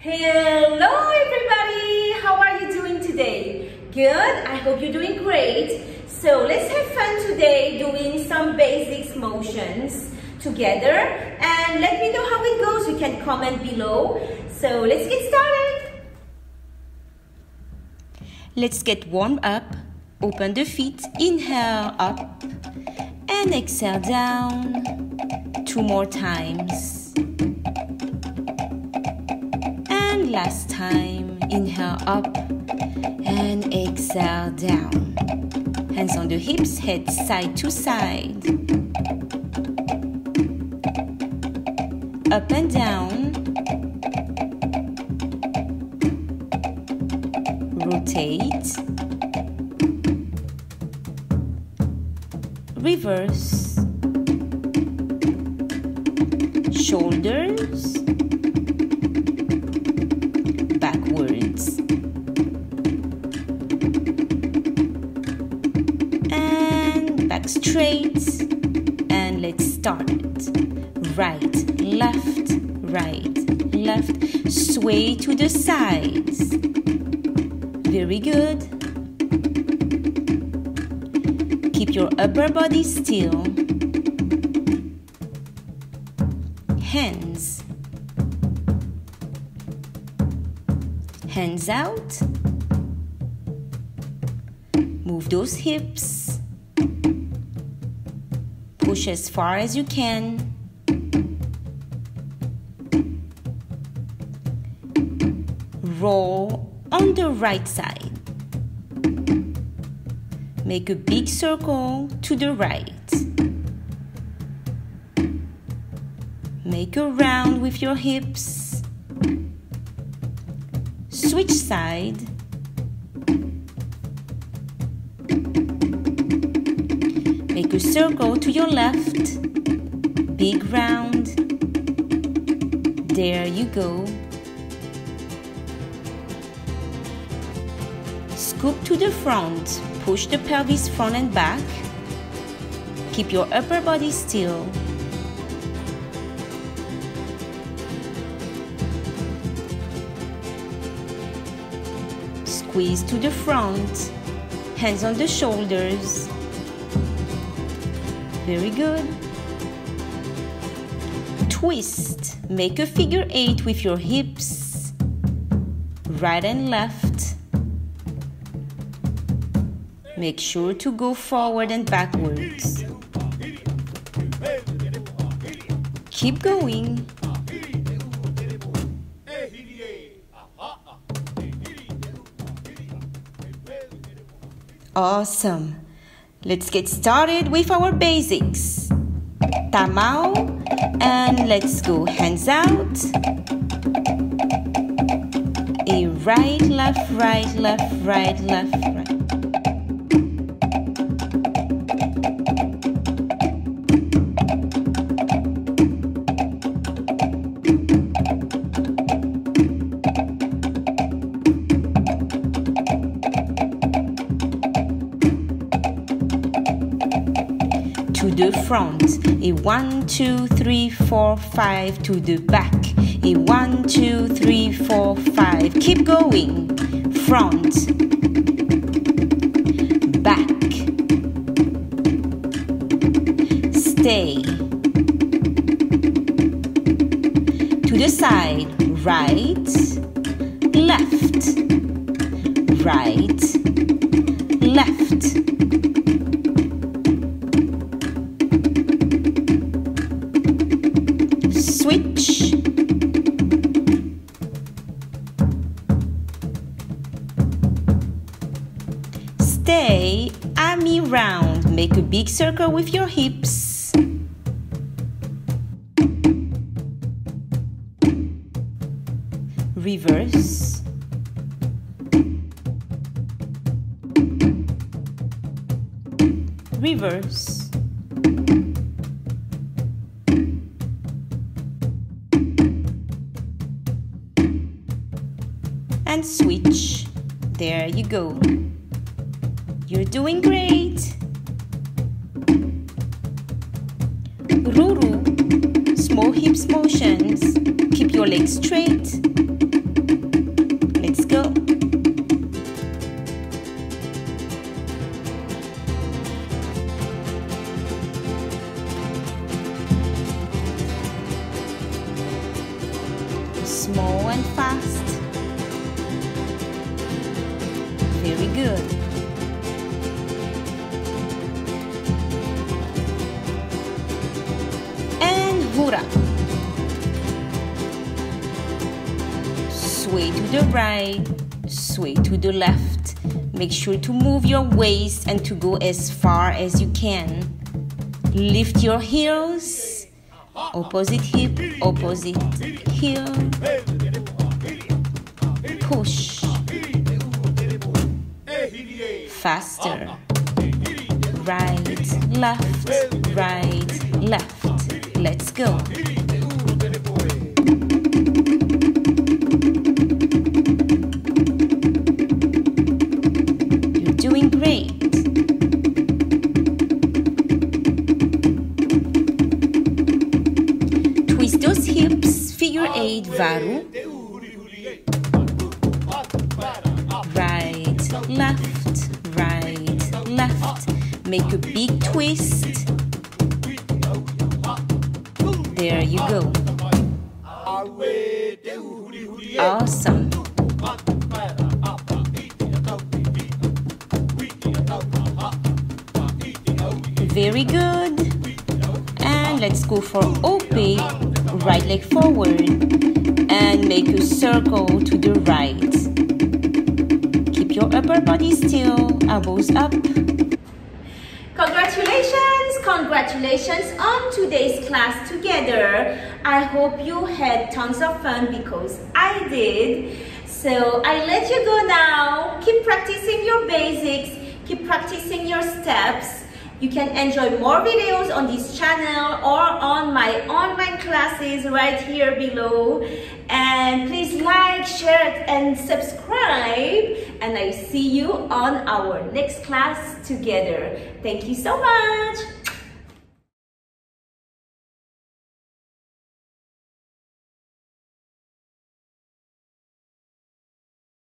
Hello everybody! How are you doing today? Good? I hope you're doing great. So let's have fun today doing some basics motions together, and let me know how it goes. You can comment below. So let's get started. Let's get warmed up. Open the feet, inhale up and exhale down. 2 more times. And last time, inhale up and exhale down. Hands on the hips, head side to side. Up and down. Rotate. Reverse. Shoulders. Backwards. And back straight. And let's start. Right, left, right, left. Sway to the sides. Very good. Keep your upper body still. Hands. Hands out. Move those hips. Push as far as you can. Roll on the right side. Make a big circle to the right. Make a round with your hips. Switch side. Make a circle to your left. Big round. There you go. Scoop to the front. Push the pelvis front and back. Keep your upper body still. Squeeze to the front. Hands on the shoulders. Very good. Twist. Make a figure 8 with your hips. Right and left. Make sure to go forward and backwards. Keep going. Awesome. Let's get started with our basics. Tamao, and let's go. Hands out. A right, left, right, left, right, left, right. To the front, a 1, 2, 3, 4, 5, to the back, a 1, 2, 3, 4, 5, keep going, front, back, stay, to the side, right, left, right, left. Switch. Stay army round. Make a big circle with your hips. Reverse. Reverse. And switch. There you go. You're doing great. Ruru, small hips motions. Keep your legs straight. Small and fast. Very good. And hura. Sway to the right, sway to the left. Make sure to move your waist and to go as far as you can. Lift your heels. Opposite hip, opposite heel. Push. Faster. Right, left, right, left. Let's go. You're doing great. Twist those hips, figure 8, varu. Right, left, right, left. Make a big twist. There you go. Awesome. Very good. And let's go for Ote'a. Right leg forward. And make a circle to the right. Keep your upper body still, elbows up. Congratulations! Congratulations on today's class together. I hope you had tons of fun because I did. So I let you go now. Keep practicing your basics. Keep practicing your steps. You can enjoy more videos on this channel or on my online classes right here below. And please like, share, and subscribe. And I see you on our next class together. Thank you so much.